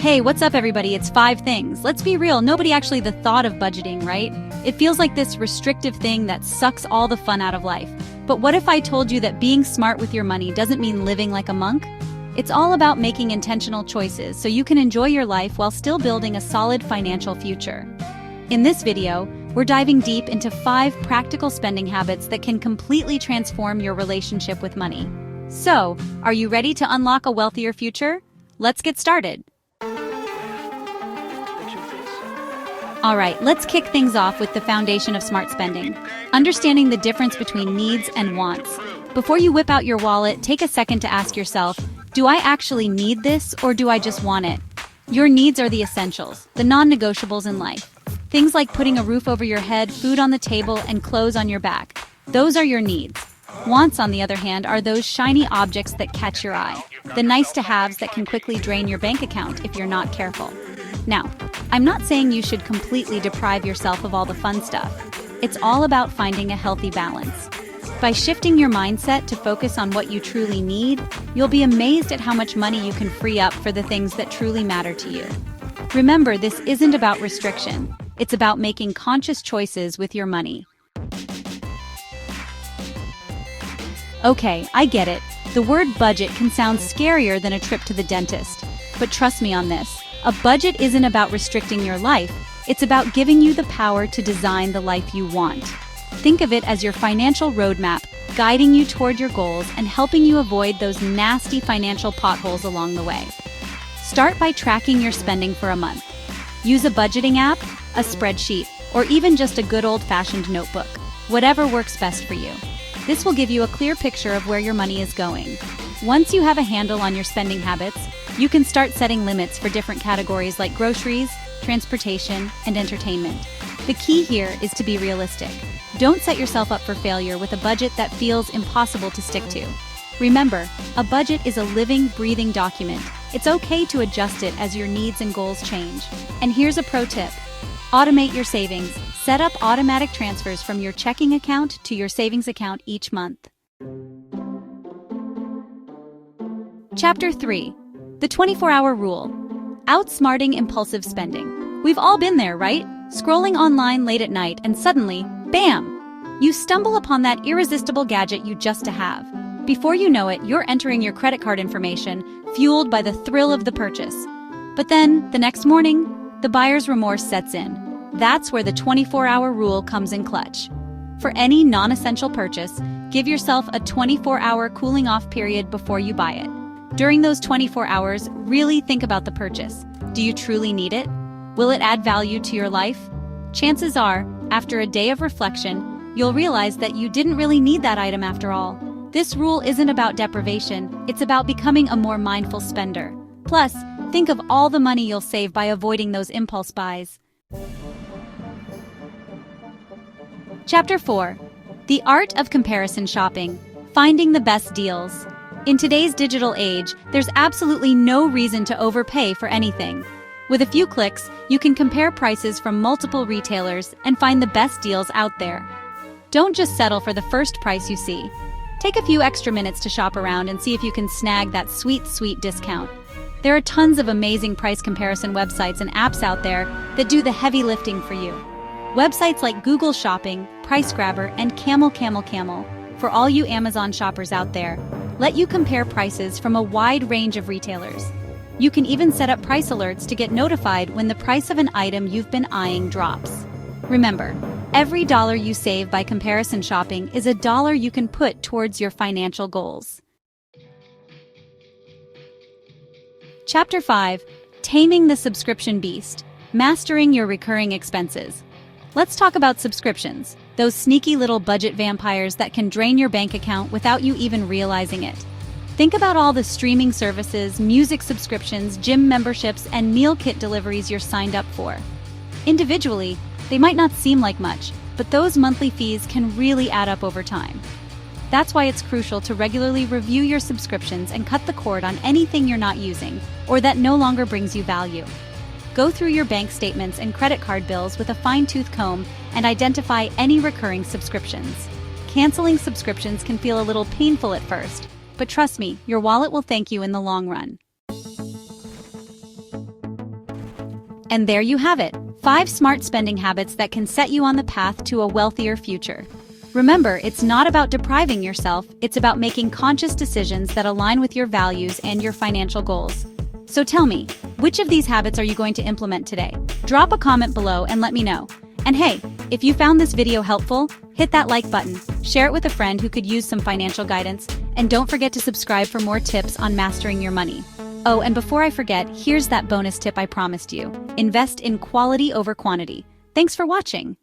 Hey, what's up everybody? It's 5 things. Let's be real, nobody actually the thought of budgeting, right? It feels like this restrictive thing that sucks all the fun out of life. But what if I told you that being smart with your money doesn't mean living like a monk? It's all about making intentional choices so you can enjoy your life while still building a solid financial future. In this video, we're diving deep into 5 practical spending habits that can completely transform your relationship with money. So, are you ready to unlock a wealthier future? Let's get started. All right, let's kick things off with the foundation of smart spending, understanding the difference between needs and wants. Before you whip out your wallet, take a second to ask yourself, do I actually need this or do I just want it? Your needs are the essentials, the non-negotiables in life. Things like putting a roof over your head, food on the table, and clothes on your back. Those are your needs. Wants, on the other hand, are those shiny objects that catch your eye, the nice-to-haves that can quickly drain your bank account if you're not careful. Now, I'm not saying you should completely deprive yourself of all the fun stuff. It's all about finding a healthy balance. By shifting your mindset to focus on what you truly need, you'll be amazed at how much money you can free up for the things that truly matter to you. Remember, this isn't about restriction. It's about making conscious choices with your money. Okay, I get it. The word budget can sound scarier than a trip to the dentist. But trust me on this. A budget isn't about restricting your life, it's about giving you the power to design the life you want. Think of it as your financial roadmap, guiding you toward your goals and helping you avoid those nasty financial potholes along the way. Start by tracking your spending for a month. Use a budgeting app, a spreadsheet, or even just a good old-fashioned notebook. Whatever works best for you. This will give you a clear picture of where your money is going. Once you have a handle on your spending habits, you can start setting limits for different categories like groceries, transportation, and entertainment. The key here is to be realistic. Don't set yourself up for failure with a budget that feels impossible to stick to. Remember, a budget is a living, breathing document. It's okay to adjust it as your needs and goals change. And here's a pro tip. Automate your savings. Set up automatic transfers from your checking account to your savings account each month. Chapter 3. The 24-hour rule. Outsmarting impulsive spending. We've all been there, right? Scrolling online late at night and suddenly, bam! You stumble upon that irresistible gadget you just to have. Before you know it, you're entering your credit card information, fueled by the thrill of the purchase. But then, the next morning, the buyer's remorse sets in. That's where the 24-hour rule comes in clutch. For any non-essential purchase, give yourself a 24-hour cooling-off period before you buy it. During those 24 hours, really think about the purchase. Do you truly need it? Will it add value to your life? Chances are, after a day of reflection, you'll realize that you didn't really need that item after all. This rule isn't about deprivation, it's about becoming a more mindful spender. Plus, think of all the money you'll save by avoiding those impulse buys. Chapter 4. The Art of Comparison Shopping. Finding the best deals. In today's digital age, there's absolutely no reason to overpay for anything. With a few clicks, you can compare prices from multiple retailers and find the best deals out there. Don't just settle for the first price you see. Take a few extra minutes to shop around and see if you can snag that sweet, sweet discount. There are tons of amazing price comparison websites and apps out there that do the heavy lifting for you. Websites like Google Shopping, PriceGrabber, and Camel for all you Amazon shoppers out there, let you compare prices from a wide range of retailers. You can even set up price alerts to get notified when the price of an item you've been eyeing drops. Remember, every dollar you save by comparison shopping is a dollar you can put towards your financial goals. Chapter 5. Taming the Subscription Beast. Mastering your recurring expenses. Let's talk about subscriptions, those sneaky little budget vampires that can drain your bank account without you even realizing it. Think about all the streaming services, music subscriptions, gym memberships, and meal kit deliveries you're signed up for. Individually, they might not seem like much, but those monthly fees can really add up over time. That's why it's crucial to regularly review your subscriptions and cut the cord on anything you're not using or that no longer brings you value. Go through your bank statements and credit card bills with a fine-tooth comb and identify any recurring subscriptions. Canceling subscriptions can feel a little painful at first, but trust me, your wallet will thank you in the long run. And there you have it, 5 smart spending habits that can set you on the path to a wealthier future. Remember, it's not about depriving yourself, it's about making conscious decisions that align with your values and your financial goals. So tell me, which of these habits are you going to implement today? Drop a comment below and let me know. And hey, if you found this video helpful, hit that like button, share it with a friend who could use some financial guidance, and don't forget to subscribe for more tips on mastering your money. Oh, and before I forget, here's that bonus tip I promised you. Invest in quality over quantity. Thanks for watching.